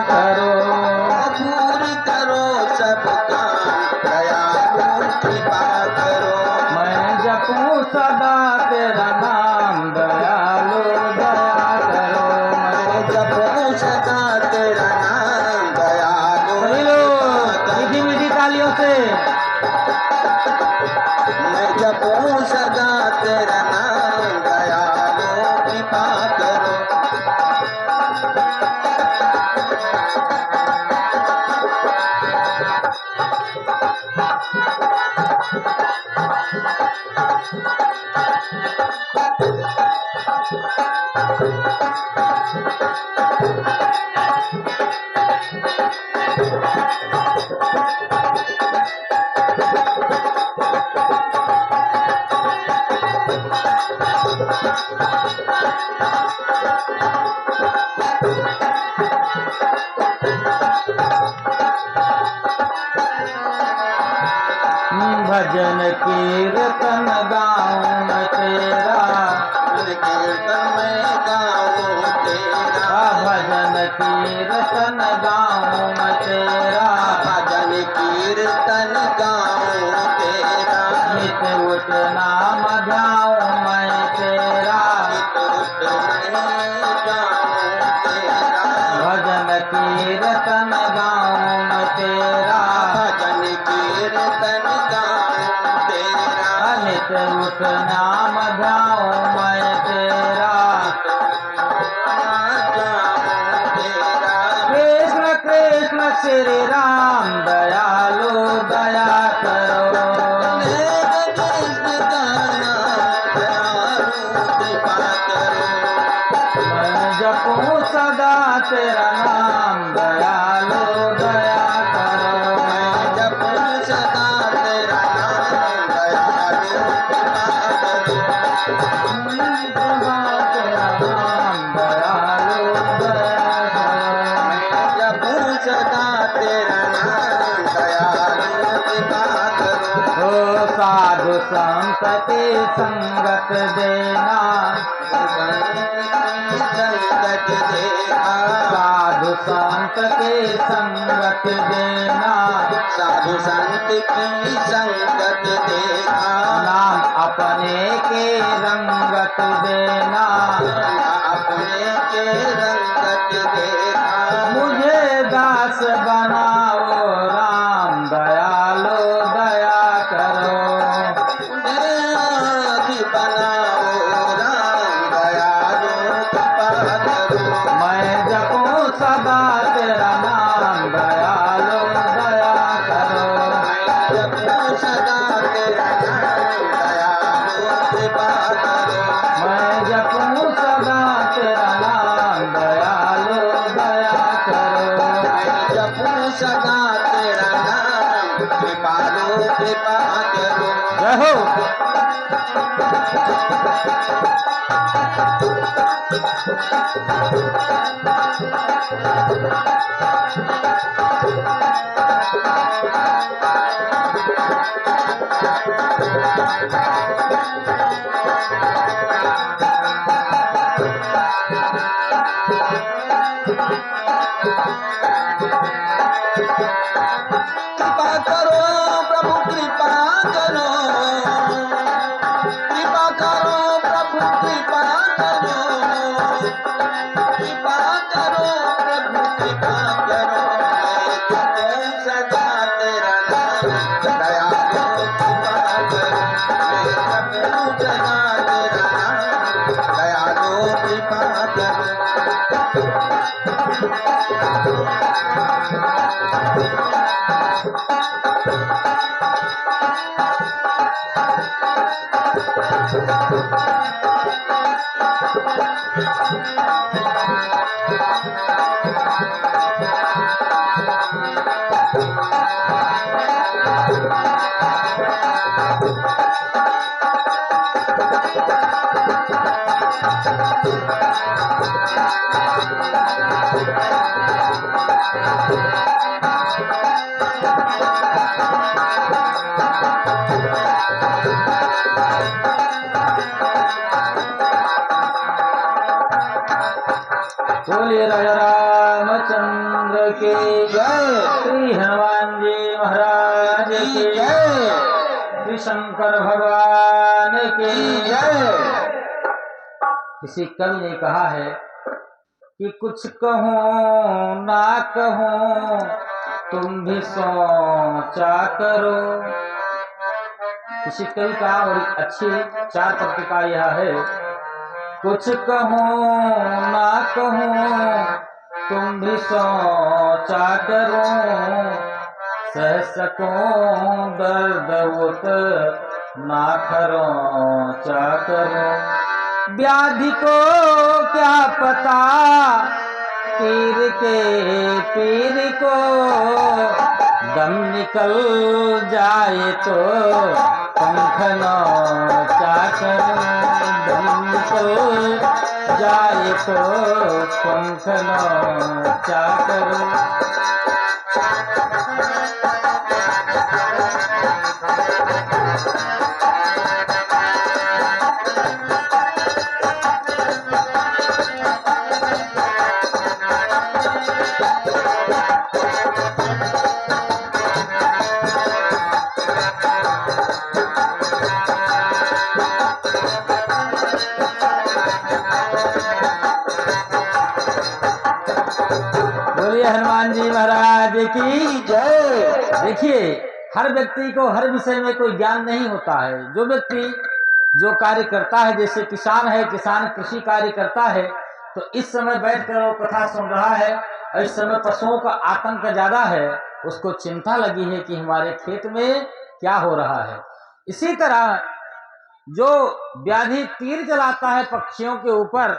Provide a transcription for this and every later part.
करो दूर करो सब काम, दयालु कृपा करो। मैं जपूं सदा तेरा नाम, दयालु दया करो। मैं जपूं सदा तेरा नाम, दयालु सभी लोग कृपा करो। मीठी मीठी तालियों से मैं जपूं सदा तेरा नाम, दयालु कृपा करो। भजन कीर्तन गाऊं मैं तेरा, कीर्तन मैं गाऊं तेरा। भजन कीर्तन गाऊं मैं तेरा, भजन कीर्तन गाऊं तेरा। नित उठ नाम ध्याऊं मैं तेरा, नित उठ मैं गाऊं तेरा। भजन कीर्तन गाऊं मैं तेरा, भजन कीर्तन गाऊं तेरा। नित उठ नाम ध्याऊं मैं तेरा। गाऊं तेरा। कृष्ण कृष्ण श्री राम, दयालु दया करो। कृष्ण का नाम, दयालु कृपा करो। मैं जपूं सदा तेरा नाम, दयालु दया करो। मैं जपूं सदा तेरा नाम, दयालु कृपा करो। तेरा नाम, दयालु दया करो। मैं जपूं सदा तेरा नाम, दयालु कृपा करो। ओ साधु संत की संगत देना, संकट देखा। साधु संत की संगत देना, साधु संत की संगत देखा। नाम अपने के रंगत देना, अपने के रंगत देखा। मुझे दास बनाओ राम, दयालु दया करो। मुझे बनाओ राम, दयालु कृपा करो। मैं जपूं सदा तेरा नाम, दयालु दया करो। मैं जपूं सदा तेरा नाम, दयालु कृपा करो। मैं जपूं सदा तेरा नाम, दयालु दया करो। मैं जपूं सदा तेरा नाम, कृपालु कृपा करो। जय हो। कृपा करो प्रभु, कृपा करो। कृपा करो प्रभु, कृपा करो। कृपा करो प्रभु, कृपा करो। मैं जपूं सदा तेरा नाम, दयालु कृपा करो। मैं जपूं सदा तेरा नाम, दयालु कृपा करो। बोलिए राजा रामचंद्र रामचंद्र की जय श्री हनुमान जी महाराज की जय श्री शंकर भगवान की जय। किसी कवि ने कहा है कि कुछ कहूँ ना कहूँ तुम भी सोचा करो। किसी कवि का और अच्छी 4 पत्रिका यह है, कुछ कहूँ ना कहूँ तुम भी सोचा करो, सह सकूं दर्द उत ना खरोंचा करो। व्याधि को क्या पता तीर के पीर को, दम निकल जाए तो पंख नोचा करो, दम निकल जाए तो पंख नोचा करो। बोलिए हनुमान जी महाराज की जय। देखिए, हर व्यक्ति को हर विषय में कोई ज्ञान नहीं होता है। जो व्यक्ति जो कार्य करता है, जैसे किसान है, किसान कृषि कार्य करता है, तो इस समय बैठकर वो कथा सुन रहा है और इस समय पशुओं का आतंक ज्यादा है, उसको चिंता लगी है कि हमारे खेत में क्या हो रहा है। इसी तरह जो व्याधि तीर चलाता है पक्षियों के ऊपर,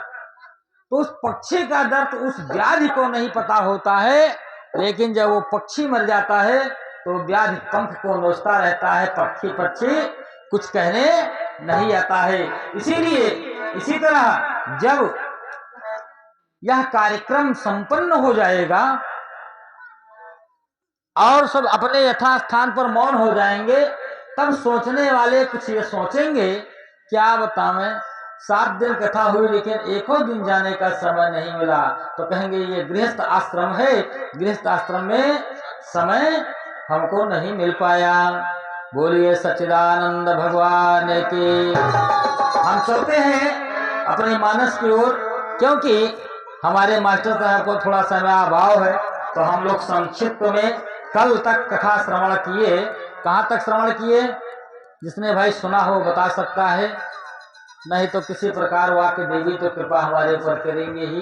तो उस पक्षी का दर्द उस व्याधि को नहीं पता होता है, लेकिन जब वो पक्षी मर जाता है तो व्याधि पंख को नोचता रहता है, पक्षी कुछ कहने नहीं आता है। इसीलिए इसी तरह जब यह कार्यक्रम संपन्न हो जाएगा और सब अपने यथास्थान पर मौन हो जाएंगे, तब सोचने वाले कुछ ये सोचेंगे, क्या बताएं 7 दिन कथा हुई लेकिन एको दिन जाने का समय नहीं मिला, तो कहेंगे ये गृहस्थ आश्रम है, गृहस्थ आश्रम में समय हमको नहीं मिल पाया। बोलिए सच्चिदानंद भगवान की। हम चलते हैं अपने मानस की ओर, क्योंकि हमारे मास्टर साहब को थोड़ा समय अभाव है, तो हम लोग संक्षिप्त में कल तक कथा श्रवण किए। कहाँ तक श्रवण किए? जिसने भाई सुना हो बता सकता है, नहीं तो किसी प्रकार वाक्य देवी तो कृपा हमारे ऊपर करेंगे ही।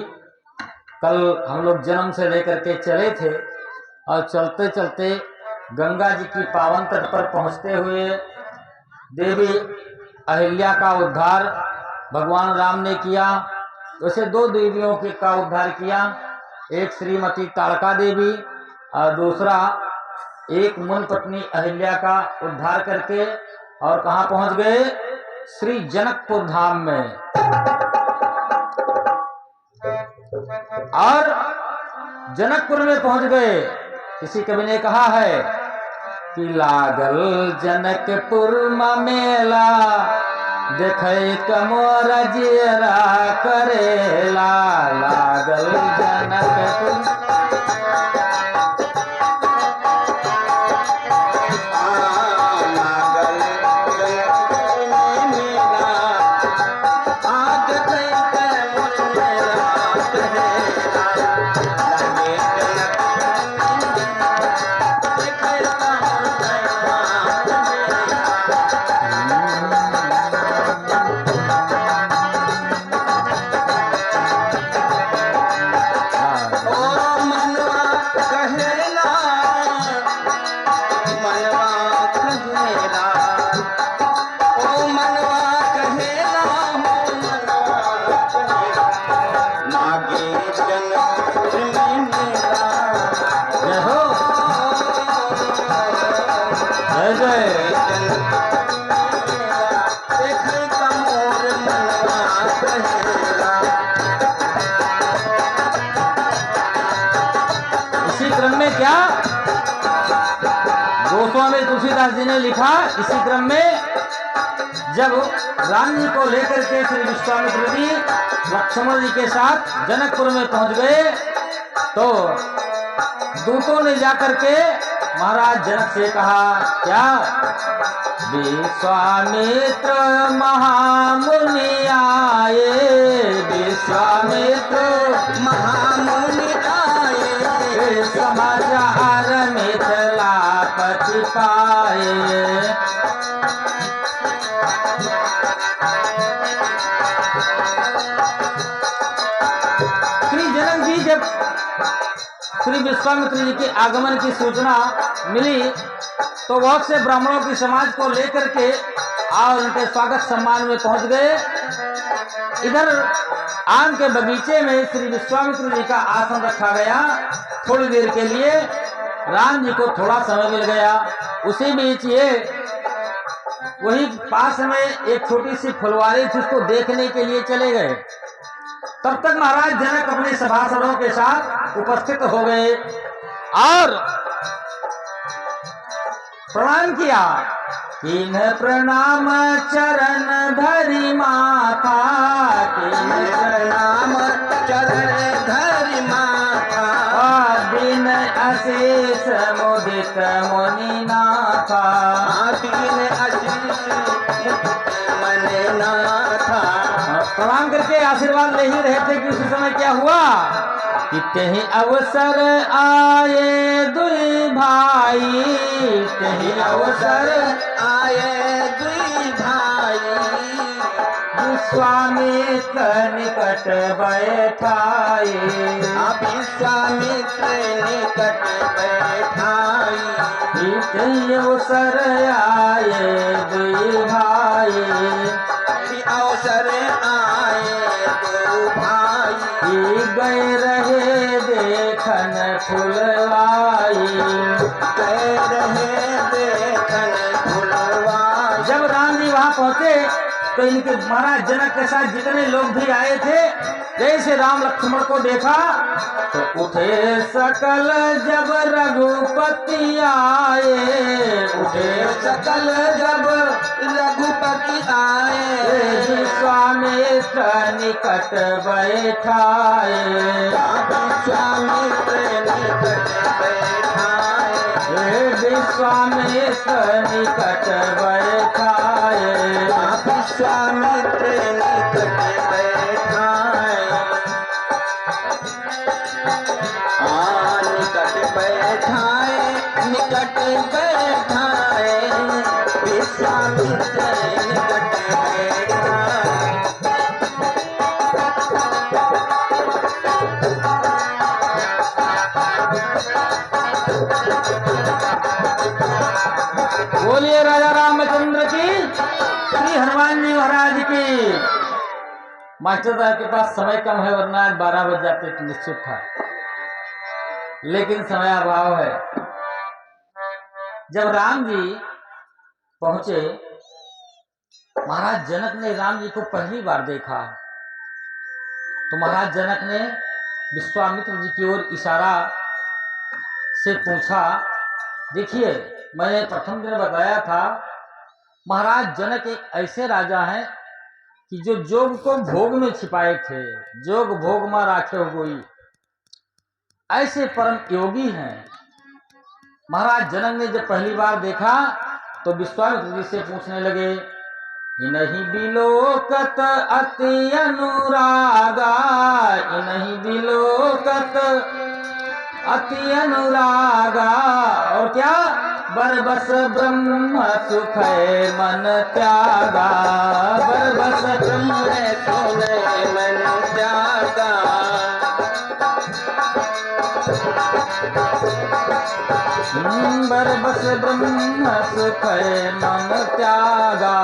कल हम लोग जन्म से लेकर के चले थे और चलते चलते गंगा जी की पावन तट पर पहुंचते हुए देवी अहिल्या का उद्धार भगवान राम ने किया। वैसे 2 देवियों का उद्धार किया, एक श्रीमती ताड़का देवी और दूसरा एक मुन पत्नी अहिल्या का उद्धार करके और कहाँ पहुंच गए? श्री जनकपुर धाम में। और जनकपुर में पहुंच गए। किसी कवि ने कहा है कि लागल जनकपुर में मेला, देखे कमोर जियरा करेला। लागल जनकपुर गोस्वामी तुलसीदास जी ने लिखा। इसी क्रम में जब राम जी को लेकर के श्री विश्वामित्र जी लक्ष्मण जी के साथ जनकपुर में पहुंच गए, तो दूतों ने जाकर के महाराज जनक से कहा, क्या? विश्वामित्र महामुनि आए, विश्वामित्र महामुनि आए, समाचार मिथिलापति पाए। श्री जनक जी जब श्री विश्वामित्र जी के आगमन की सूचना मिली तो बहुत से ब्राह्मणों की समाज को लेकर के और उनके स्वागत सम्मान में पहुंच गए। इधर आम के बगीचे में श्री विश्वामित्र जी का आसन रखा गया। थोड़ी देर के लिए राम जी को थोड़ा समय मिल गया। उसी बीच ये वही पास में एक छोटी सी फुलवारी थी, उसको देखने के लिए चले गए। तब तक महाराज जनक अपने सभासदों के साथ उपस्थित हो गए और प्रणाम किया। किन प्रणाम चरण धरि माथा, किन प्रणाम चरण धरि माथा, दिन अशेष मुदित मुनि नाथा, दीन आशीष मन नाथा। प्रणाम करके आशीर्वाद ले ही रहे थे कि उसी समय क्या हुआ कि तेहि अवसर आए दुई भाई, तेहि अवसर आए दुई भाई, विश्वामित्र निकट बैठाए, विश्वामित्र निकट बैठाई, तेहि अवसर आए दुई भाई, अवसर आए दो भाई, गए रहे देखन फुलवाई, गए रहे देखन फुलवाई। जब राम जी वहां पहुंचे तो इनके महाराज जनक के साथ जितने लोग भी आए थे, जैसे राम लक्ष्मण को देखा तो उठे सकल जब रघुपति आए, उठे सकल जब रघुपति आए, विश्वामित्र निकट बैठाए, विश्वामित्र निकट बैठाए, विश्वामित्र निकट बैठाए, विश्वामित्र निकट बैठाए, निकट बैठाए, निकट बैठाए, विश्वामित्र निकट बैठाए। बोलिए राजा रामचंद्र की, श्री हनुमान जी महाराज की। मास्टर साहब के पास समय कम है, वरना आज 12 बज जाते तो निश्चित था, लेकिन समय अभाव है। जब राम जी पहुंचे, महाराज जनक ने राम जी को पहली बार देखा तो महाराज जनक ने विश्वामित्र जी की ओर इशारा से पूछा, देखिए मैंने प्रथम दिन बताया था महाराज जनक एक ऐसे राजा हैं कि जो जोग को भोग में छिपाए थे, जोग भोग में राखे गोई, ऐसे परम योगी हैं। महाराज जनक ने जब पहली बार देखा तो विश्वामित्र जी से पूछने लगे, इनहि बिलोकत अति अनुरागा, इनहि बिलोकत अति अनुरागा, और क्या? बरबस ब्रह्म सुख मन त्यागा, बरबस ब्रह्म सुन मन त्यागा, बरबस ब्रह्म सुख मन त्यागा।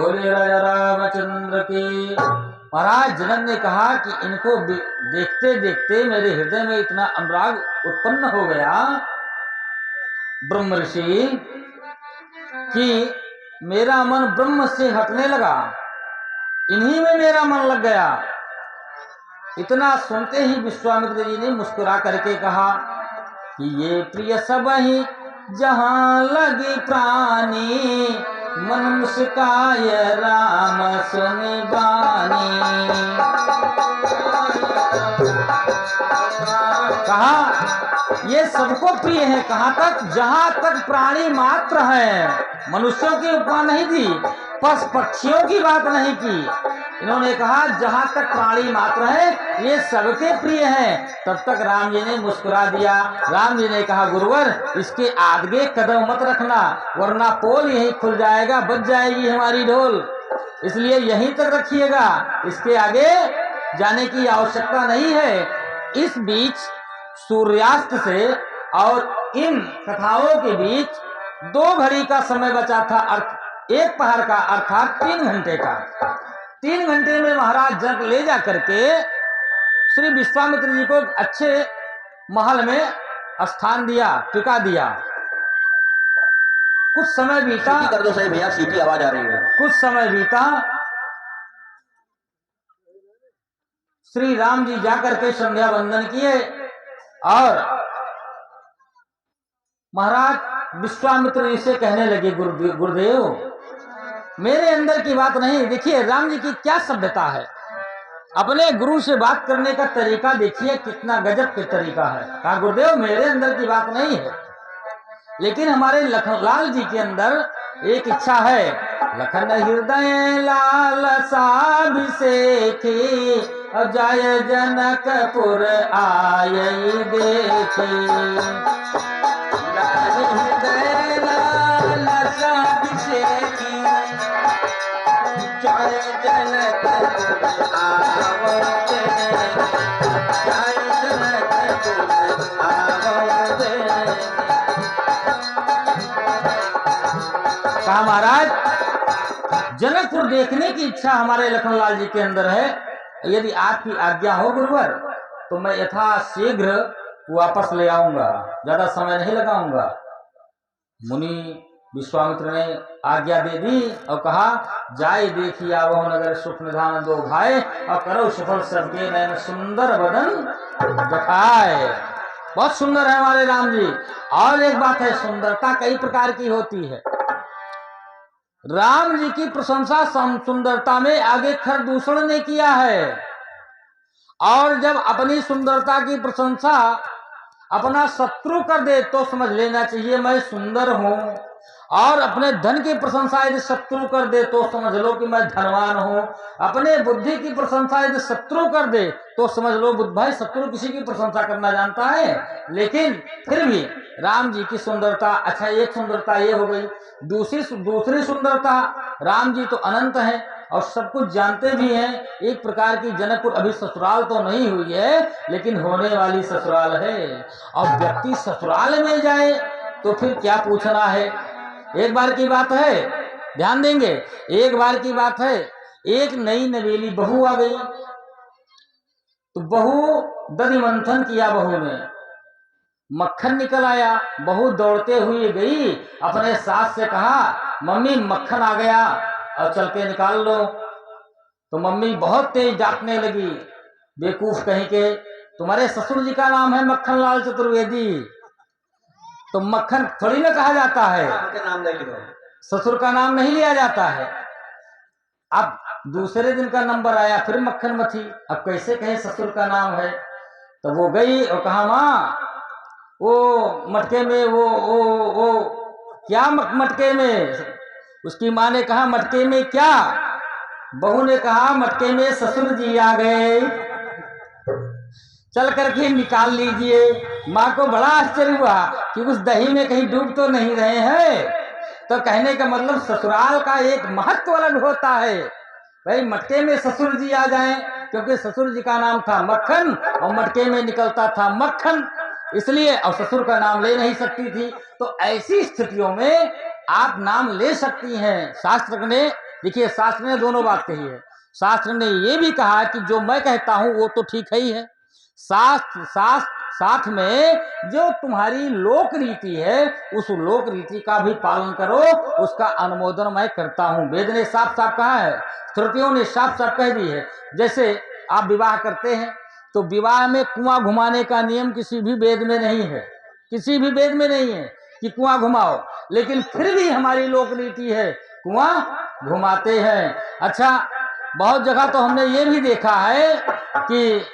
बोले राजा रामचंद्र की। महाराज जनक ने कहा कि इनको देखते देखते मेरे हृदय में इतना अनुराग उत्पन्न हो गया ब्रह्म ऋषि कि मेरा मन ब्रह्म से हटने लगा, इन्हीं में मेरा मन लग गया। इतना सुनते ही विश्वामित्र जी ने मुस्कुरा करके कहा कि ये प्रिय सब ही जहां लगी प्राणी, मन मुस्काय राम सुन बानी। कहा ये सबको प्रिय है, कहां तक, जहां तक प्राणी मात्र है। मनुष्यों की उपमा नहीं दी, पशु पक्षियों की बात नहीं की। इन्होंने कहा जहां तक प्राणी मात्र है ये सबके प्रिय हैं। तब तक राम जी ने मुस्कुरा दिया। राम जी ने कहा गुरुवर इसके आगे कदम मत रखना, वरना पोल यहीं खुल जाएगा, बच जाएगी हमारी ढोल, इसलिए यहीं तक रखिएगा, इसके आगे जाने की आवश्यकता नहीं है। इस बीच सूर्यास्त से और इन कथाओं के बीच 2 घड़ी का समय बचा था, एक पहर का, अर्थात 3 घंटे का। 3 घंटे में महाराज जनक ले जा करके श्री विश्वामित्र जी को अच्छे महल में स्थान दिया, टिका दिया। कुछ समय बीता, कर दो सही भैया, सीटी आवाज आ रही है। कुछ समय बीता, श्री राम जी जाकर के संध्या वंदन किए और महाराज विश्वामित्र जी से कहने लगे गुरुदेव मेरे अंदर की बात नहीं। देखिए राम जी की क्या सभ्यता है, अपने गुरु से बात करने का तरीका देखिए कितना गजब के तरीका है। कहा गुरुदेव मेरे अंदर की बात नहीं है, लेकिन हमारे लखनलाल जी के अंदर एक इच्छा है। लखन हृदय लाल साभिषेखी, जय जनकपुर आये देखे। हृदय लाल साभिषेखी, जय जनकपुर आवते, जय जनकपुर आवते। कहा महाराज जनकपुर देखने की इच्छा हमारे लखनलाल जी के अंदर है, यदि आपकी आज्ञा हो गुरुवर तो मैं यथा शीघ्र वापस ले आऊंगा, ज्यादा समय नहीं लगाऊंगा। मुनि विश्वामित्र ने आज्ञा दे दी और कहा जाय देखिया वह नगर सुख निधान 2 भाई, और करो सफल सबके नयन सुंदर बदन दिखाए। बहुत सुंदर है हमारे राम जी। और एक बात है, सुंदरता कई प्रकार की होती है। राम जी की प्रशंसा सुंदरता में आगे खर दूषण ने किया है, और जब अपनी सुंदरता की प्रशंसा अपना शत्रु कर दे तो समझ लेना चाहिए मैं सुंदर हूं, और अपने धन की प्रशंसा यदि शत्रु कर दे तो समझ लो कि मैं धनवान हूं। अपने बुद्धि की प्रशंसा यदि शत्रु कर दे तो समझ लो बुद्ध भाई शत्रु किसी की प्रशंसा करना जानता है। लेकिन फिर भी राम जी की सुंदरता, अच्छा एक सुंदरता ये हो गई। दूसरी सुंदरता, राम जी तो अनंत हैं और सब कुछ जानते भी हैं। एक प्रकार की जनकपुर अभी ससुराल तो नहीं हुई है, लेकिन होने वाली ससुराल है। और व्यक्ति ससुराल में जाए तो फिर क्या पूछना है। एक बार की बात है, ध्यान देंगे, एक बार की बात है, एक नई नवेली बहू आ गई, तो बहू दधि मंथन किया, बहू ने मक्खन निकल आया। बहू दौड़ते हुए गई, अपने सास से कहा मम्मी मक्खन आ गया और चल के निकाल लो। तो मम्मी बहुत तेज डांटने लगी, बेवकूफ कहीं के, तुम्हारे ससुर जी का नाम है मक्खनलाल चतुर्वेदी, तो मक्खन थोड़ी ना कहा जाता है, नाम ले लो, ससुर का नाम नहीं लिया जाता है। अब दूसरे दिन का नंबर आया, फिर मक्खन मथी, अब कैसे कहे ससुर का नाम है। तो वो गई और कहा माँ वो मटके में वो क्या मटके में। उसकी माँ ने कहा मटके में क्या। बहू ने कहा मटके में ससुर जी आ गए, चल करके निकाल लीजिए। माँ को बड़ा आश्चर्य हुआ कि उस दही में कहीं डूब तो नहीं रहे हैं। तो कहने का मतलब ससुराल का एक महत्व अलग होता है। भाई मटके में ससुर जी आ जाएं, क्योंकि ससुर जी का नाम था मक्खन और मटके में निकलता था मक्खन, इसलिए और ससुर का नाम ले नहीं सकती थी। तो ऐसी स्थितियों में आप नाम ले सकती हैं। शास्त्र ने देखिए शास्त्र ने दोनों बात कही है। शास्त्र ने ये भी कहा कि जो मैं कहता हूं वो तो ठीक ही है, साथ में जो तुम्हारी लोक रीति है उस लोक रीति का भी पालन करो, उसका अनुमोदन मैं करता हूं। वेद ने साफ साफ कहा है, श्रुतियों ने साफ साफ कह दी है। जैसे आप विवाह करते हैं तो विवाह में कुआं घुमाने का नियम किसी भी वेद में नहीं है, किसी भी वेद में नहीं है कि कुआं घुमाओ, लेकिन फिर भी हमारी लोक रीति है, कुआं घुमाते हैं। अच्छा, बहुत जगह तो हमने ये भी देखा है कि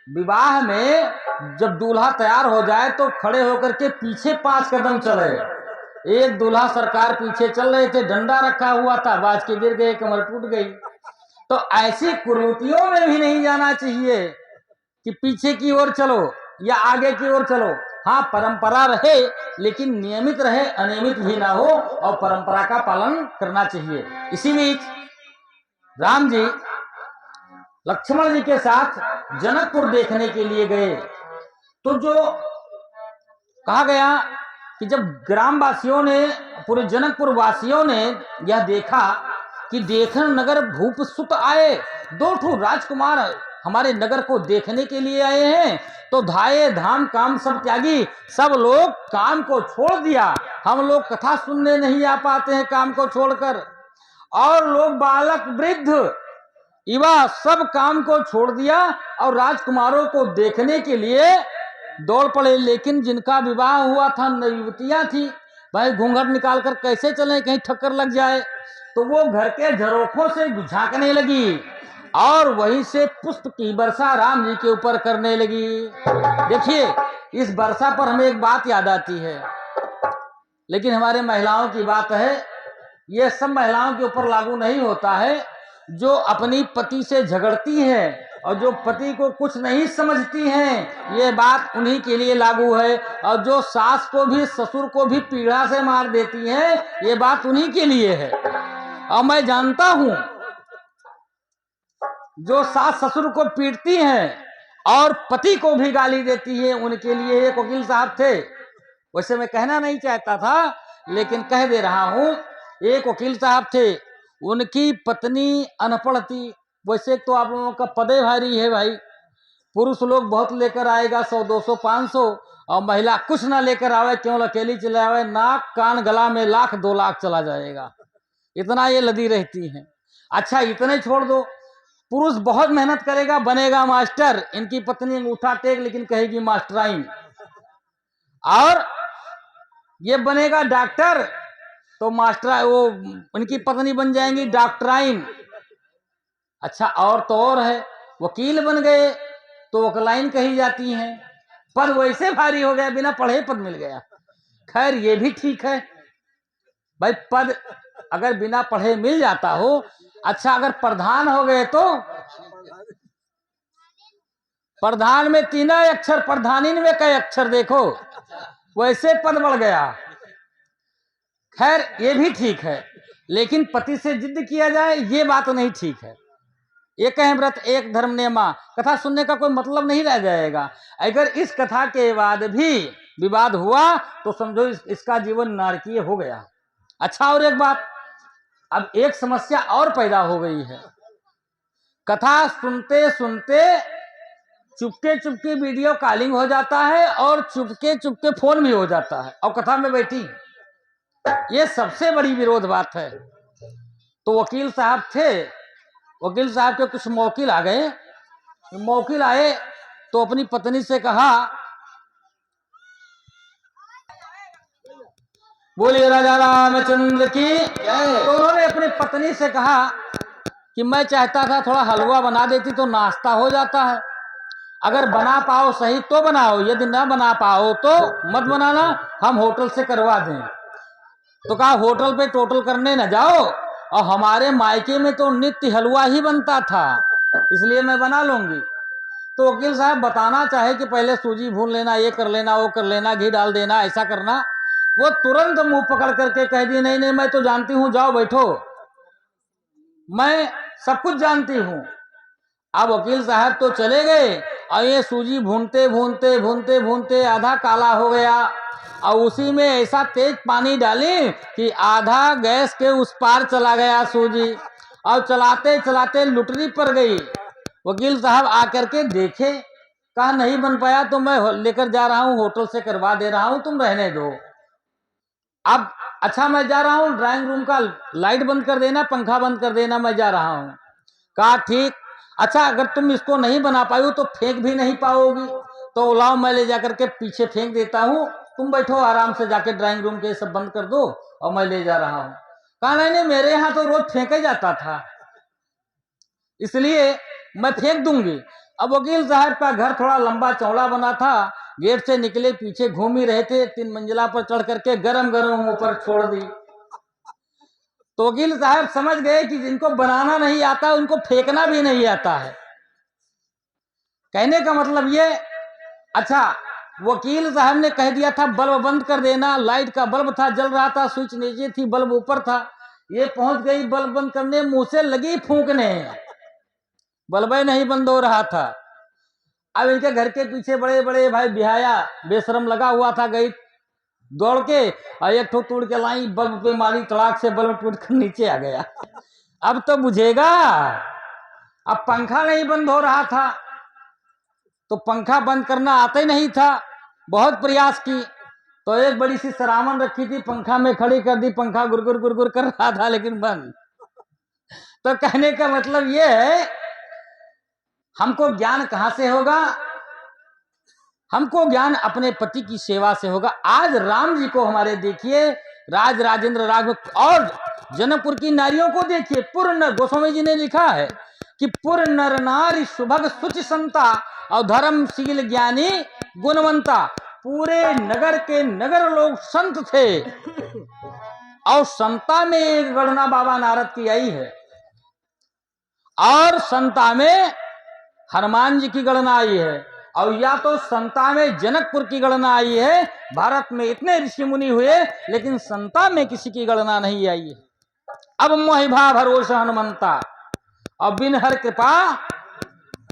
विवाह में जब दूल्हा तैयार हो जाए तो खड़े होकर के पीछे 5 कदम चले। एक दूल्हा सरकार पीछे चल रहे थे, डंडा रखा हुआ था, बाज के गिर गए, कमर टूट गई। तो ऐसी कुरीतियों में भी नहीं जाना चाहिए कि पीछे की ओर चलो या आगे की ओर चलो। हाँ, परंपरा रहे लेकिन नियमित रहे, अनियमित भी ना हो, और परंपरा का पालन करना चाहिए। इसी बीच राम जी लक्ष्मण जी के साथ जनकपुर देखने के लिए गए तो जो कहा गया कि जब ग्रामवासियों ने, पूरे जनकपुर वासियों ने यह देखा कि देखन नगर भूप सुत आए, 2 राजकुमार हमारे नगर को देखने के लिए आए हैं, तो धाये धाम काम सब त्यागी, सब लोग काम को छोड़ दिया। हम लोग कथा सुनने नहीं आ पाते हैं काम को छोड़कर, और लोग बालक वृद्ध युवा सब काम को छोड़ दिया और राजकुमारों को देखने के लिए दौड़ पड़े। लेकिन जिनका विवाह हुआ था युवतियां थी, भाई घूंघट निकाल कर कैसे चलें, कहीं ठक्कर लग जाए, तो वो घर के झरोखों से झांकने लगी और वहीं से पुष्प की वर्षा राम जी के ऊपर करने लगी। देखिए, इस वर्षा पर हमें एक बात याद आती है, लेकिन हमारे महिलाओं की बात है, ये सब महिलाओं के ऊपर लागू नहीं होता है। जो अपनी पति से झगड़ती हैं और जो पति को कुछ नहीं समझती हैं, ये बात उन्हीं के लिए लागू है। और जो सास को भी ससुर को भी पीड़ा से मार देती हैं, ये बात उन्हीं के लिए है। और मैं जानता हूं जो सास ससुर को पीटती हैं और पति को भी गाली देती है, उनके लिए एक वकील साहब थे। वैसे मैं कहना नहीं चाहता था लेकिन कह दे रहा हूं। एक वकील साहब थे, उनकी पत्नी अनपढ़ थी। वैसे तो आप लोगों का पदे भारी है भाई, पुरुष लोग बहुत लेकर आएगा 100 200 500, और महिला कुछ ना लेकर आवे, केवल अकेली चले आवे, नाक कान गला में 1 लाख 2 लाख चला जाएगा, इतना ये लदी रहती हैं। अच्छा, इतने छोड़ दो, पुरुष बहुत मेहनत करेगा, बनेगा मास्टर, इनकी पत्नी अंगूठा टेक लेकिन कहेगी मास्टराइन, और ये बनेगा डॉक्टर तो मास्टर, वो उनकी पत्नी बन जाएंगी डॉक्टराइन। अच्छा, और तो और है, वकील बन गए तो वकलाइन कही जाती हैं। पद वैसे भारी हो गया, बिना पढ़े पद मिल गया। खैर, ये भी ठीक है भाई, पद अगर बिना पढ़े मिल जाता हो। अच्छा, अगर प्रधान हो गए तो प्रधान में 3 अक्षर, प्रधानीन में कई अक्षर, देखो वैसे पद बढ़ गया। खैर, ये भी ठीक है, लेकिन पति से जिद किया जाए ये बात नहीं ठीक है। एक है व्रत एक धर्म नेमा, कथा सुनने का कोई मतलब नहीं रह जाएगा। अगर इस कथा के बाद भी विवाद हुआ तो समझो इसका जीवन नारकीय हो गया। अच्छा, और एक बात, अब एक समस्या और पैदा हो गई है। कथा सुनते सुनते चुपके चुपके वीडियो कॉलिंग हो जाता है और चुपके चुपके फोन भी हो जाता है, और कथा में बैठी, ये सबसे बड़ी विरोध बात है। तो वकील साहब थे, वकील साहब के कुछ मौकिल आ गए। मौकिल आए तो अपनी पत्नी से कहा, बोलिए राजा रामचंद्र की। तो उन्होंने अपनी पत्नी से कहा कि मैं चाहता था थोड़ा हलवा बना देती तो नाश्ता हो जाता है, अगर बना पाओ सही तो बनाओ, यदि ना बना पाओ तो मत बनाना, हम होटल से करवा दें। तो कहा, होटल पे टोटल करने न जाओ, और हमारे मायके में तो नित्य हलवा ही बनता था, इसलिए मैं बना लूंगी। तो वकील साहब बताना चाहे कि पहले सूजी भून लेना, ये कर लेना, वो कर लेना, घी डाल देना, ऐसा करना, वो तुरंत मुंह पकड़ करके कह दी, नहीं नहीं मैं तो जानती हूँ, जाओ बैठो, मैं सब कुछ जानती हूँ। अब वकील साहब तो चले गए और ये सूजी भूनते भूनते भूनते भूनते आधा काला हो गया, और उसी में ऐसा तेज पानी डाली कि आधा गैस के उस पार चला गया सूजी। और चलाते चलाते लुटरी पर गई। वकील साहब आकर के देखे, कहा नहीं बन पाया तो मैं लेकर जा रहा हूं, होटल से करवा दे रहा हूं, तुम रहने दो। अब अच्छा मैं जा रहा हूं, ड्राइंग रूम का लाइट बंद कर देना, पंखा बंद कर देना, मैं जा रहा हूं। कहा ठीक, अच्छा अगर तुम इसको नहीं बना पाई हो तो फेंक भी नहीं पाओगी, तो लाओ मैं ले जाकर के पीछे फेंक देता हूं, तुम बैठो आराम से जाके ड्राइंग रूम के सब बंद कर दो और मैं ले जा रहा हूं। कहा नहीं नहीं, मेरे यहां तो रोज फेंका जाता था, इसलिए मैं फेंक दूंगी। अब वकील साहब का घर थोड़ा लंबा चौड़ा बना था, गेट से निकले पीछे घूम ही रहे थे, 3 मंजिला पर चढ़ करके गरम गरम ऊपर छोड़ दी। तो वकील साहब समझ गए कि जिनको बनाना नहीं आता उनको फेंकना भी नहीं आता है। कहने का मतलब ये, अच्छा वकील साहब ने कह दिया था बल्ब बंद कर देना, लाइट का बल्ब था जल रहा था, स्विच नीचे थी बल्ब ऊपर था, ये पहुंच गई बल्ब बंद करने, मुंह से लगी फूंकने, बल्ब नहीं बंद हो रहा था। अब इनके घर के पीछे बड़े बड़े भाई बिहाया बेशरम लगा हुआ था, गई दौड़ के और एक ठो तोड़ के लाई, बल्ब पे मारी, तड़ाक से बल्ब टूट कर नीचे आ गया। अब तो बुझेगा। अब पंखा नहीं बंद हो रहा था, तो पंखा बंद करना आता ही नहीं था, बहुत प्रयास की, तो एक बड़ी सी सरामन रखी थी, पंखा में खड़ी कर दी, पंखा गुरगुर गुरगुर कर रहा था लेकिन बंद। तो कहने का मतलब ये है, हमको ज्ञान कहां से होगा? हमको ज्ञान अपने पति की सेवा से होगा। आज राम जी को हमारे देखिए, राज राजेंद्र राघव, और जनकपुर की नारियों को देखिए, पूर्ण गोस्वामी जी ने लिखा है कि पूर्ण नर नारी सुभग सुचि संता और धर्मशील ज्ञानी गुणवंता। पूरे नगर के नगर लोग संत थे, और संता में एक गणना बाबा नारद की आई है, और संता में हनुमान जी की गणना आई है, और या तो संता में जनकपुर की गणना आई है। भारत में इतने ऋषि मुनि हुए लेकिन संता में किसी की गणना नहीं आई है। अब मोहिभा भरोसा हनुमंता, और बिन हर कृपा,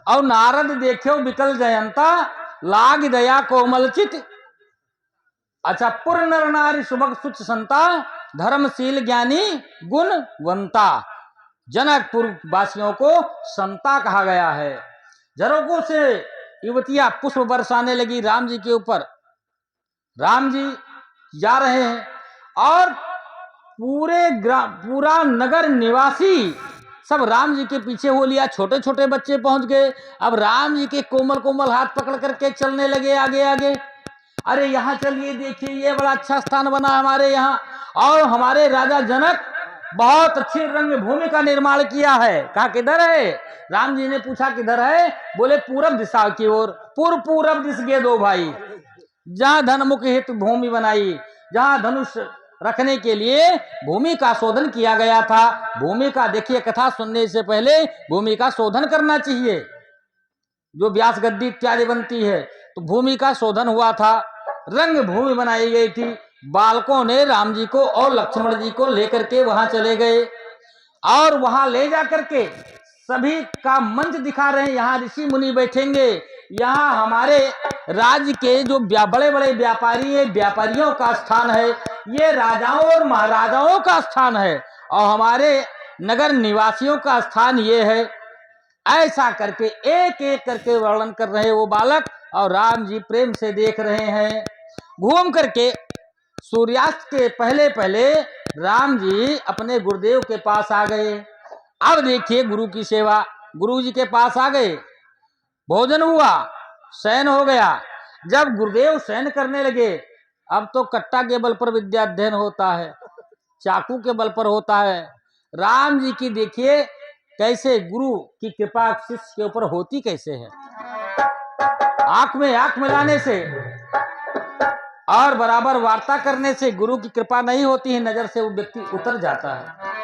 और नारद देखो विकल जयंता, लाग दया कोमल चित। अच्छा, पूर्ण नर नारी सुभग सुच संता, धर्मशील ज्ञानी गुणवंता। जनकपुर वासियों को संता कहा गया है। झरोकों से युवतियां पुष्प बरसाने लगी राम जी के ऊपर। राम जी जा रहे हैं और पूरा नगर निवासी सब राम जी के पीछे हो लिया, छोटे छोटे बच्चे पहुंच गए। अब राम जी के कोमल कोमल हाथ पकड़ करके चलने लगे आगे आगे। अरे यहाँ चलिए, देखिए ये बड़ा अच्छा स्थान बना हमारे यहाँ, और हमारे राजा जनक बहुत अच्छी रंग भूमि का निर्माण किया है। कहा किधर है? राम जी ने पूछा किधर है? बोले पूरब दिशा की ओर। पूरब दिश गए दो भाई, जहां धनमुख हित भूमि बनाई, जहां धनुष रखने के लिए भूमि का शोधन किया गया था। भूमि का देखिए, कथा सुनने से पहले भूमि का शोधन करना चाहिए। जो व्यास गद्दी इत्यादि बनती है तो भूमि का शोधन हुआ था, रंग भूमि बनाई गई थी। बालकों ने राम जी को और लक्ष्मण जी को लेकर के वहां चले गए, और वहां ले जाकर के सभी का मंच दिखा रहे हैं। यहाँ ऋषि मुनि बैठेंगे, यहाँ हमारे राज्य के जो बड़े बड़े व्यापारी है, व्यापारियों का स्थान है, ये राजाओं और महाराजाओं का स्थान है, और हमारे नगर निवासियों का स्थान ये है। ऐसा करके एक एक करके वर्णन कर रहे वो बालक, और राम जी प्रेम से देख रहे हैं। घूम करके सूर्यास्त के पहले पहले राम जी अपने गुरुदेव के पास आ गए। अब देखिए गुरु की सेवा, गुरु जी के पास आ गए, भोजन हुआ, शयन हो गया। जब गुरुदेव शयन करने लगे, अब तो कट्टा के बल पर विद्या अध्ययन होता है, चाकू के बल पर होता है। राम जी की देखिए कैसे गुरु की कृपा शिष्य के ऊपर होती कैसे है। आंख में आंख मिलाने से और बराबर वार्ता करने से गुरु की कृपा नहीं होती है, नजर से वो व्यक्ति उतर जाता है।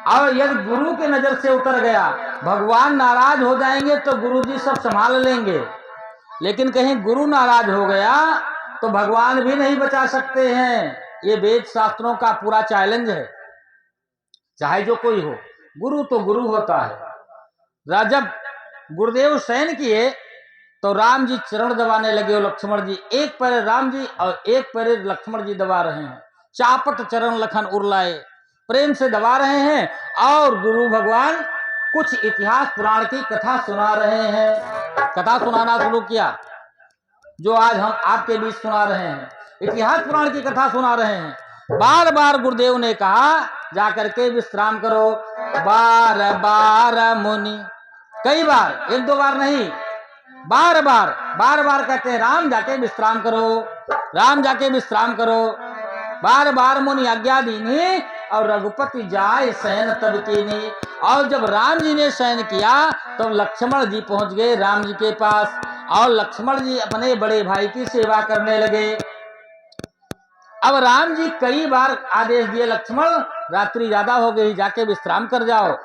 और यदि गुरु के नजर से उतर गया, भगवान नाराज हो जाएंगे तो गुरु जी सब संभाल लेंगे, लेकिन कहीं गुरु नाराज हो गया तो भगवान भी नहीं बचा सकते हैं। ये वेद शास्त्रों का पूरा चैलेंज है, चाहे जो कोई हो, गुरु तो गुरु होता है। जब गुरुदेव शयन किए तो राम जी चरण दबाने लगे, और लक्ष्मण जी, एक पैर राम जी और एक पैर लक्ष्मण जी दबा रहे हैं। चापत चरण लखन उरलाए, प्रेम से दबा रहे हैं और गुरु भगवान कुछ इतिहास पुराण की कथा सुना रहे हैं। कथा सुनाना शुरू किया, जो आज हम आपके बीच सुना रहे हैं, इतिहास पुराण की कथा सुना रहे हैं। बार बार गुरुदेव ने कहा जाकर के विश्राम करो। बार बार मुनि, कई बार, एक दो बार नहीं, बार बार कहते हैं राम जाके विश्राम करो, राम जाके विश्राम करो। बार बार मुनि आज्ञा दीनी और रघुपति जाए शयन तब कीनी। और जब राम जी ने शयन किया तब लक्ष्मण जी पहुंच गए राम जी के पास और लक्ष्मण जी अपने बड़े भाई की सेवा करने लगे। अब राम जी कई बार आदेश दिए, लक्ष्मण रात्रि ज्यादा हो गई, जाके विश्राम कर जाओ।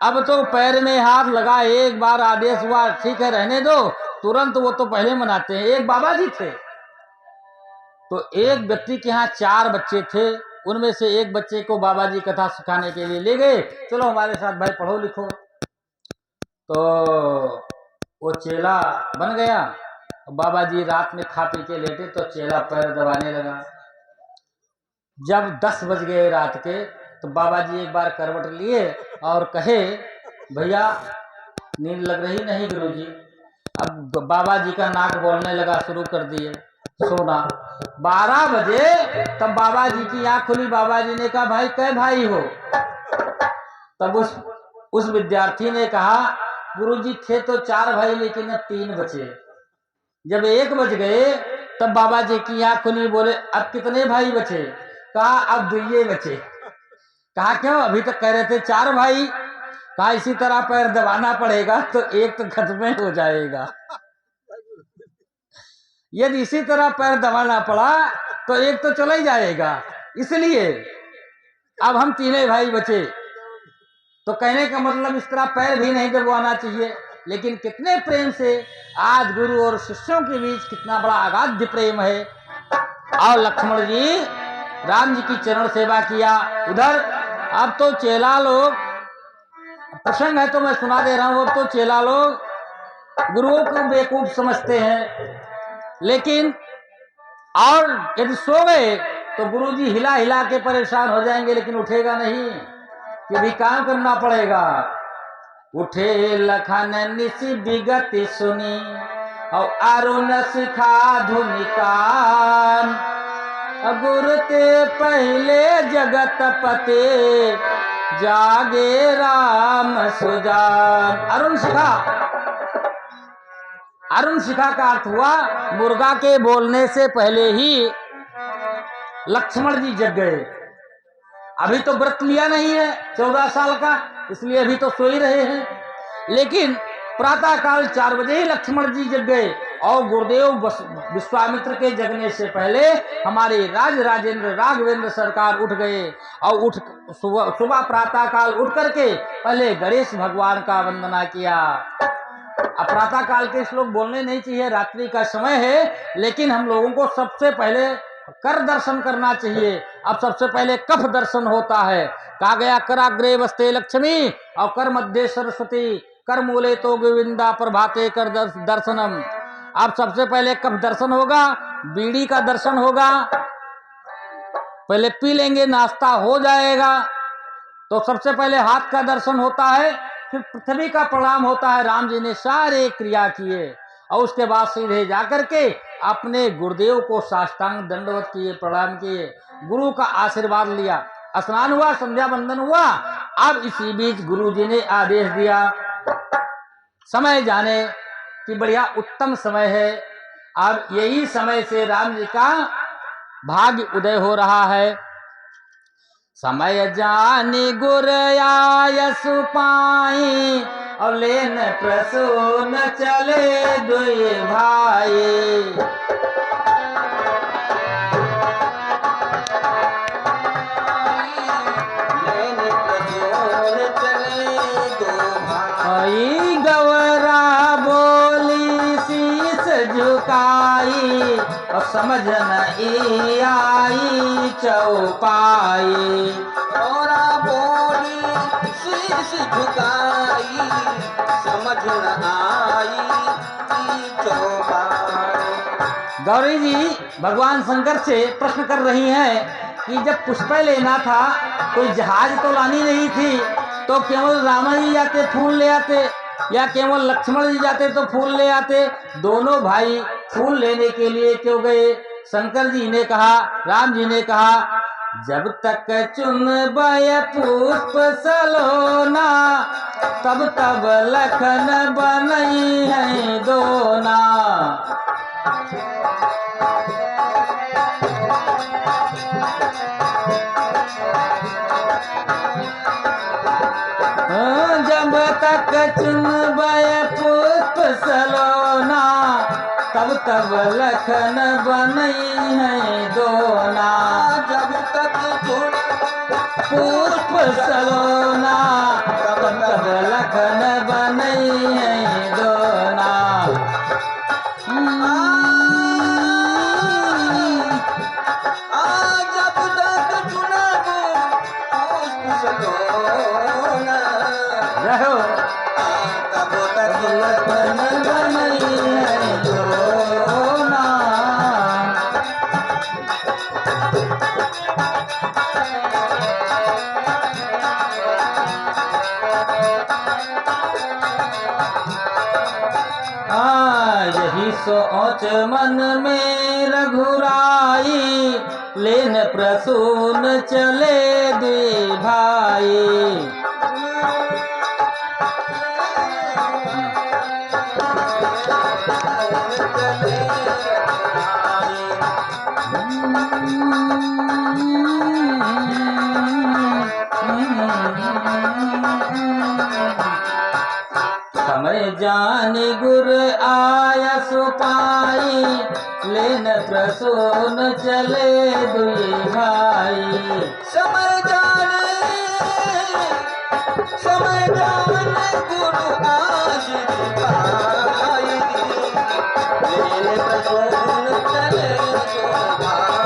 अब तो पैर में हाथ लगा, एक बार आदेश हुआ ठीक है रहने दो, तुरंत वो तो पहले मनाते हैं। एक बाबा जी थे, तो एक व्यक्ति के यहाँ 4 बच्चे थे, उनमें से एक बच्चे को बाबा जी कथा सिखाने के लिए ले गए, चलो हमारे साथ भाई पढ़ो लिखो। तो वो चेला बन गया। बाबा जी रात में खा पी के लेटे तो चेला पैर दबाने लगा। जब 10 बज गए रात के तो बाबा जी एक बार करवट लिए और कहे, भैया नींद लग रही नहीं गुरुजी। अब बाबा जी का नाक बोलने लगा, शुरू कर दिए सोना। 12 बजे तब बाबा जी की आंख खुली। बाबा जी ने कहा, भाई कै भाई हो? तब उस विद्यार्थी ने कहा, गुरुजी थे तो 4 भाई लेकिन अब 3 बचे। जब 1 बज गए तब बाबा जी की आंख खुली, बोले अब कितने भाई बचे? कहा अब 2 बचे। कहा क्यों? अभी तक कह रहे थे 4 भाई। कहा इसी तरह पैर दबाना पड़ेगा तो एक तो खत्म हो जाएगा, यदि इसी तरह पैर दबाना पड़ा तो एक तो चला ही जाएगा, इसलिए अब हम 3 भाई बचे। तो कहने का मतलब इस तरह पैर भी नहीं दबाना चाहिए। लेकिन कितने प्रेम से आज गुरु और शिष्यों के बीच कितना बड़ा अगाध प्रेम है। और लक्ष्मण जी राम जी की चरण सेवा किया। उधर अब तो चेला लोग, प्रसंग है तो मैं सुना दे रहा हूं, अब तो चेला लोग गुरुओं को बेवकूफ समझते हैं। लेकिन और यदि सो गए तो गुरुजी हिला हिला के परेशान हो जाएंगे, लेकिन उठेगा नहीं, ये भी काम करना पड़ेगा। उठे लखन निसी विगति सुनी और अरुण शिखा धुनिकान। गुरु ते पहले जगत पते जागे राम सुजान। अरुण शिखा, अरुण शिखा का अर्थ हुआ मुर्गा के बोलने से पहले ही लक्ष्मण जी जग गए। अभी तो व्रत लिया नहीं है 14 साल का, इसलिए अभी तो सो ही रहे हैं। लेकिन प्रातः काल 4 बजे ही लक्ष्मण जी जग गए और गुरुदेव विश्वामित्र के जगने से पहले हमारे राज राजेंद्र राघवेंद्र सरकार उठ गए और सुबह प्रातः काल उठ करके पहले गणेश भगवान का वंदना किया। अब प्रातः काल के श्लोक बोलने नहीं चाहिए, रात्रि का समय है, लेकिन हम लोगों को सबसे पहले कर दर्शन करना चाहिए। अब सबसे पहले कफ दर्शन होता है। कहा गया कराग्रे वस्ते लक्ष्मी और कर मध्य सरस्वती, कर मूले तो गोविंदा प्रभाते कर दर्शनम। अब सबसे पहले कफ दर्शन होगा, बीड़ी का दर्शन होगा, पहले पी लेंगे, नाश्ता हो जाएगा। तो सबसे पहले हाथ का दर्शन होता है, फिर पृथ्वी का प्रणाम होता है। राम जी ने सारे क्रिया किए और उसके बाद सीधे जाकर के अपने गुरुदेव को साष्टांग दंडवत किए, प्रणाम किए, गुरु का आशीर्वाद लिया, स्नान हुआ, संध्या बंदन हुआ। अब इसी बीच गुरु जी ने आदेश दिया, समय जाने कि बढ़िया उत्तम समय है। अब यही समय से राम जी का भाग्य उदय हो रहा है। समय जानी गुर आयस पाई और लेन प्रसून चले 2 भाई। लेन प्रसून चले 2 भाई। गवरा बोली शीस झुकाई और समझ नहीं आई चौपाई। गौरा बोली शीश झुकाई समझ न आई चौपाई। गौरी जी भगवान शंकर से प्रश्न कर रही हैं कि जब पुष्प लेना था, कोई जहाज तो लानी नहीं थी, तो केवल रावण जी जाते फूल ले आते, या केवल लक्ष्मण जी जाते तो फूल ले आते। दोनों भाई फूल लेने के लिए क्यों गए? शंकर जी ने कहा, राम जी ने कहा, जब तक चुनबय पुष्प सलोना, तब तब लखन बनई है दोना। जब तक चुनबय पुष्प सलोना, तब तब लखन बनई है दोना। जब तक पुष्प सलोना, तब तब लखन बनई है दोना। जब तक चुनबो पुष्प सलोना, रहो तब तक लखन बनई है दोना। यही सोच मन में रघुराई, लेन प्रसून चले दुई भाई। समय जानी गुर आया सुपाई, लेन प्रसून चले दुई भाई। समय जाने गुरु आशिष पाई, लेने प्रसून चले दो भाई।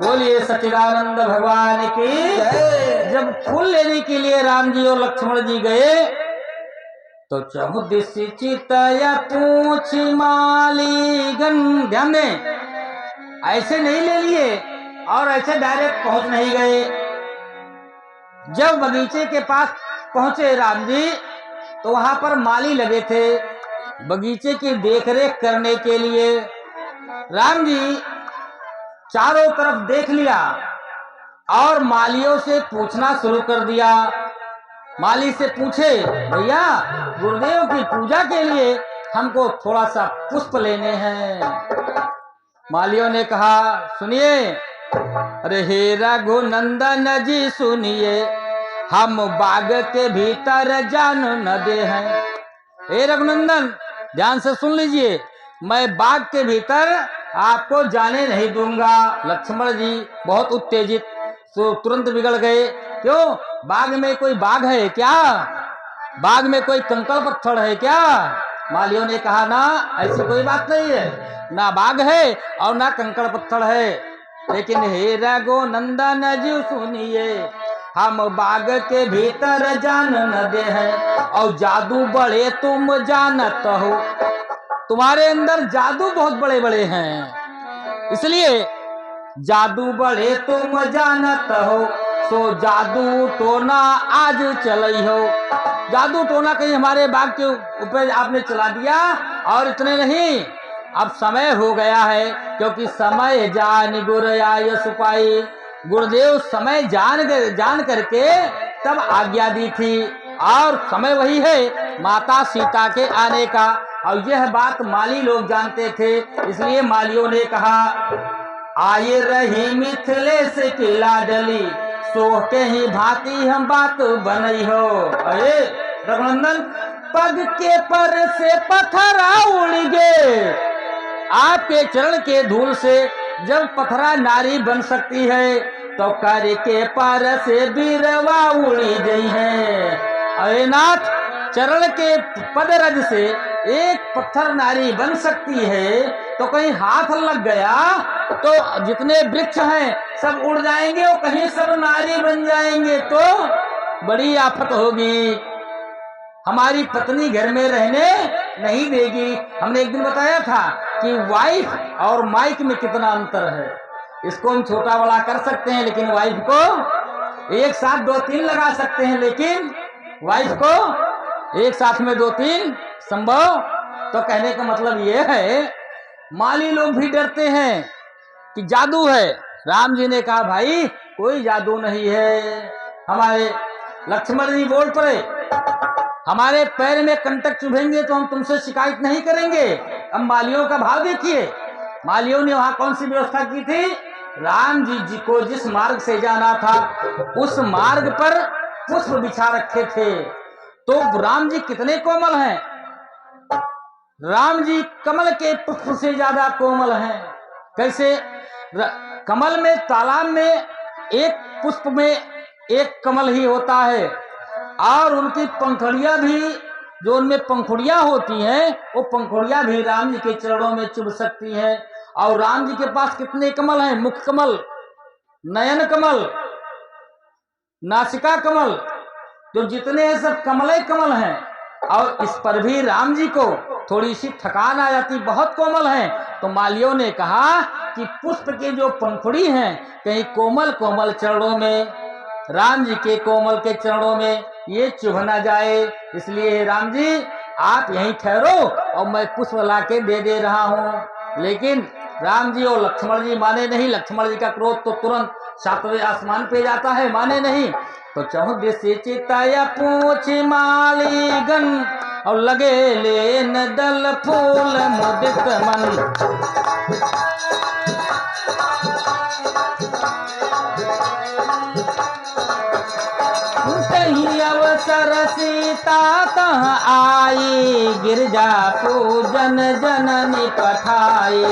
बोलिए सच्चिदानंद भगवान की जय। जब फूल लेने के लिए राम जी और लक्ष्मण जी गए, तो चहुदिश चितया पूछ मालीगन। ध्यान दें, ऐसे नहीं ले लिए और ऐसे डायरेक्ट पहुंच नहीं गए। जब बगीचे के पास पहुंचे राम जी, तो वहां पर माली लगे थे बगीचे की देखरेख करने के लिए। राम जी चारों तरफ देख लिया और मालियों से पूछना शुरू कर दिया। माली से पूछे, भैया गुरुदेव की पूजा के लिए हमको थोड़ा सा पुष्प लेने हैं। मालियों ने कहा, सुनिए, अरे हे रघुनंदन जी सुनिए, हम बाग के भीतर जान न दे हैं। हे रघुनंदन ध्यान से सुन लीजिए, मैं बाग के भीतर आपको जाने नहीं दूंगा। लक्ष्मण जी बहुत उत्तेजित, तो तुरंत बिगड़ गए। क्यों? बाग में कोई बाघ है क्या? बाग में कोई कंकड़ पत्थर है क्या? मालियों ने कहा, ना ऐसी कोई बात नहीं है, ना बाघ है और ना कंकड़ पत्थर है। लेकिन हे रघुनंदन जी सुनिए, हम बाग के भीतर जान न दे हैं, और जादू बड़े तुम जानत हो, तुम्हारे अंदर जादू बहुत बड़े बड़े हैं, इसलिए जादू बड़े तुम जानत हो, सो जादू टोना आज चलई हो। जादू टोना कहीं हमारे बाग के ऊपर आपने चला दिया। और इतने नहीं, अब समय हो गया है, क्योंकि समय जान गुर आय सुपाई। गुरुदेव समय जान करके तब आज्ञा दी थी, और समय वही है माता सीता के आने का। और यह बात माली लोग जानते थे, इसलिए मालियों ने कहा, आए रही मिथिलेश की लाडली, सो के ही भांति हम बात बनई हो। अरे रघुनंदन, पग के पर से पत्थरा उड़ गए, आपके चरण के धूल से जब पत्थरा नारी बन सकती है, तो कर के पर से बीरवा उड़ी गई है। अरे नाथ, चरण के पदरज से एक पत्थर नारी बन सकती है, तो कहीं हाथ लग गया तो जितने वृक्ष हैं सब उड़ जाएंगे और कहीं सब नारी बन जाएंगे। तो बड़ी आफत होगी, हमारी पत्नी घर में रहने नहीं देगी। हमने एक दिन बताया था कि वाइफ और माइक में कितना अंतर है। इसको हम छोटा बड़ा कर सकते हैं, लेकिन वाइफ को एक साथ 2-3 लगा सकते हैं, लेकिन वाइफ को एक साथ में 2-3 संभव। तो कहने का मतलब ये है, माली लोग भी डरते हैं कि जादू है। राम जी ने कहा भाई कोई जादू नहीं है। हमारे लक्ष्मण जी बोल पड़े, हमारे पैर में कंटक चुभेंगे तो हम तुमसे शिकायत नहीं करेंगे। अब मालियों का भाव देखिए, मालियों ने वहां कौन सी व्यवस्था की थी, राम जी को जिस मार्ग से जाना था उस मार्ग पर पुष्प बिछा रखे थे। तो राम जी कितने कोमल हैं, राम जी कमल के पुष्प से ज्यादा कोमल हैं। कैसे? कमल में, तालाब में एक पुष्प में एक कमल ही होता है, और उनकी पंखुड़ियां भी, जो उनमें पंखुड़ियां होती हैं, वो पंखुड़ियां भी राम जी के चरणों में चुभ सकती हैं। और राम जी के पास कितने कमल हैं, मुख कमल, नयन कमल, नासिका कमल, जो जितने हैं सब कमल कमल हैं। और इस पर भी राम जी को थोड़ी सी थकान आ जाती, बहुत कोमल हैं। तो मालियों ने कहा कि पुष्प के जो पंखुड़ी हैं कहीं कोमल कोमल चरणों में, राम जी के कोमल के चरणों में ये चुभ ना जाए, इसलिए राम जी आप यहीं ठहरो और मैं पुष्प ला के दे रहा हूँ। लेकिन राम जी और लक्ष्मण जी माने नहीं। लक्ष्मण जी का क्रोध तो तुरंत 7वें आसमान पे जाता है, माने नहीं। तो 14 से चिताया पूछ मालीगन और लगे लेन दल फूल मुदित मन। कहीं अवसर सीता तह आई, गिरजा पूजन जननी पठाई।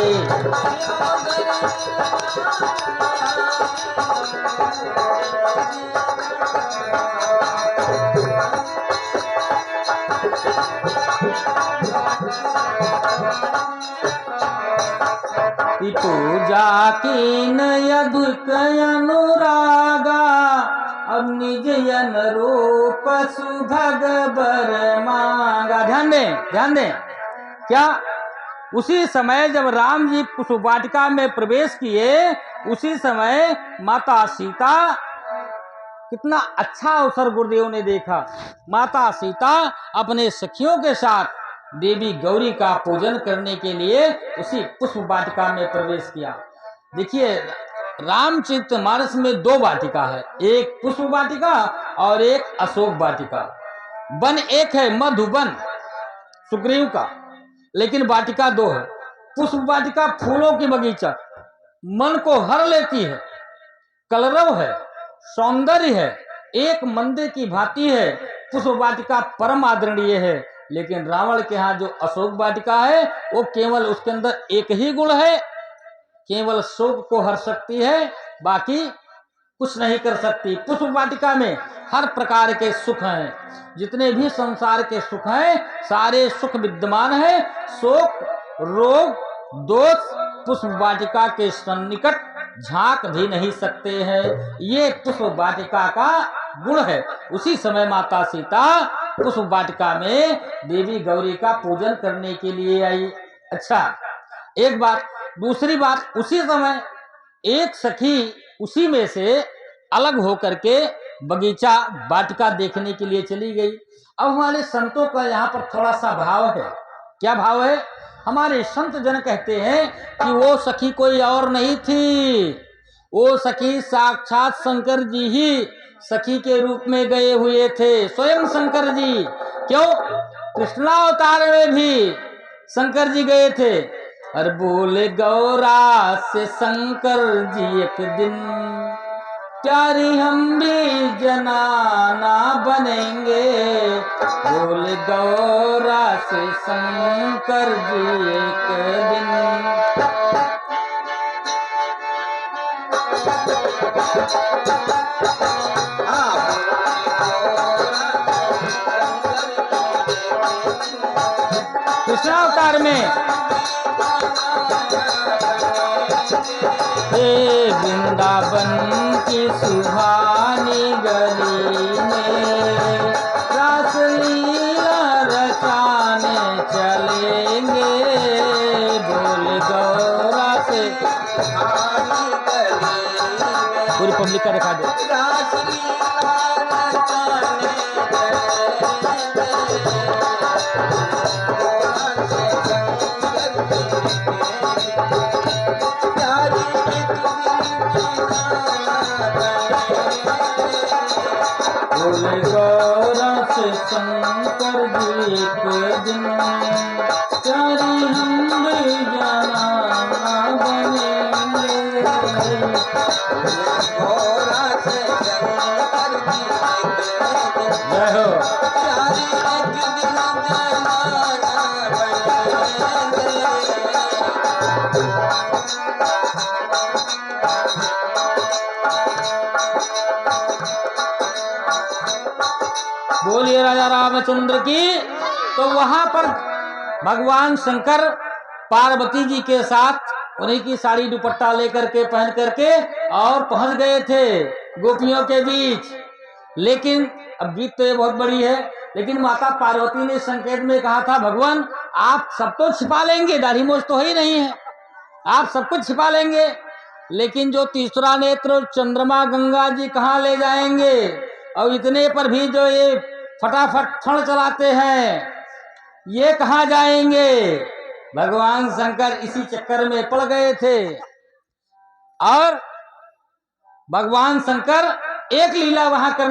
पूजा कीन यदुक अनुरागा, अब निज यन रूप सुभग बर मांगा। ध्यान दें, ध्यान दें। क्या उसी समय जब राम जी पुष्प वाटिका में प्रवेश किए, उसी समय माता सीता, कितना अच्छा अवसर गुरुदेव ने देखा। माता सीता अपने सखियों के साथ देवी गौरी का पूजन करने के लिए उसी पुष्प वाटिका में प्रवेश किया। देखिए रामचरितमानस में 2 वाटिका है, एक पुष्प वाटिका और एक अशोक वाटिका। वन एक है मधुबन सुग्रीव का, लेकिन वाटिका 2 है। पुष्प वाटिका फूलों की बगीचा, मन को हर लेती है, कलरव है, सौंदर्य है, एक मंदिर की भांति है। पुष्प वाटिका परम आदरणीय है। लेकिन रावण के यहाँ जो अशोक वाटिका है वो केवल उसके अंदर एक ही गुण है, केवल शोक को हर सकती है, बाकी कुछ नहीं कर सकती। पुष्प वाटिका में हर प्रकार के सुख हैं, जितने भी संसार के सुख हैं सारे सुख विद्यमान है। शोक, रोग, दोष पुष्प वाटिका के सन्निकट झांक भी नहीं सकते हैं। ये पुष्प वाटिका का गुण है। उसी समय माता सीता पुष्प वाटिका में देवी गौरी का पूजन करने के लिए आई। अच्छा, एक बात। दूसरी बात, उसी समय एक सखी उसी में से अलग होकर के बगीचा वाटिका देखने के लिए चली गई। अब हमारे संतों का यहाँ पर थोड़ा सा भाव है। क्या भाव है? हमारे संत जन कहते हैं कि वो सखी कोई और नहीं थी, वो सखी साक्षात शंकर जी ही सखी के रूप में गए हुए थे, स्वयं शंकर जी। क्यों? कृष्णावतार में भी शंकर जी गए थे। और बोले गौरा से शंकर जी एक दिन, प्यारी हम भी जनाना बनेंगे। बोले गौरा से शंकर जी एक दिन। कृष्णावतार में वृंदावन की सुहानी गली में रासलीला रचाने चलेंगे, बोल गौरा से सुहानी गली में पूरी पब्लिक का दिखा दो। रासलीला रचाने चलेंगे, गौरा से शंकर जी के प्यारी एक दिन बोले गौरा से शंकर जी एक दिन प्यारी हम भी जाना बनेंगे। गौरा से शंकर जी के जय हो। प्यारी एक दिन जमाना बनेंगे। बोलिए राजा रामचंद्र की। तो वहां पर भगवान शंकर पार्वती जी के साथ उन्हीं की साड़ी दुपट्टा लेकर के पहन करके और पहुंच गए थे गोपियों के बीच। लेकिन अब गीत तो ये बहुत बड़ी है, लेकिन माता पार्वती ने संकेत में कहा था, भगवान आप सब तो छिपा लेंगे, दाढ़ी मूंछ तो ही नहीं है, आप सब कुछ छिपा लेंगे, लेकिन जो तीसरा नेत्र चंद्रमा गंगा जी कहाँ ले जाएंगे? और इतने पर भी जो ये फटाफट क्षण चलाते हैं, ये कहाँ जाएंगे? भगवान शंकर इसी चक्कर में पड़ गए थे। और भगवान शंकर एक लीला वहां करने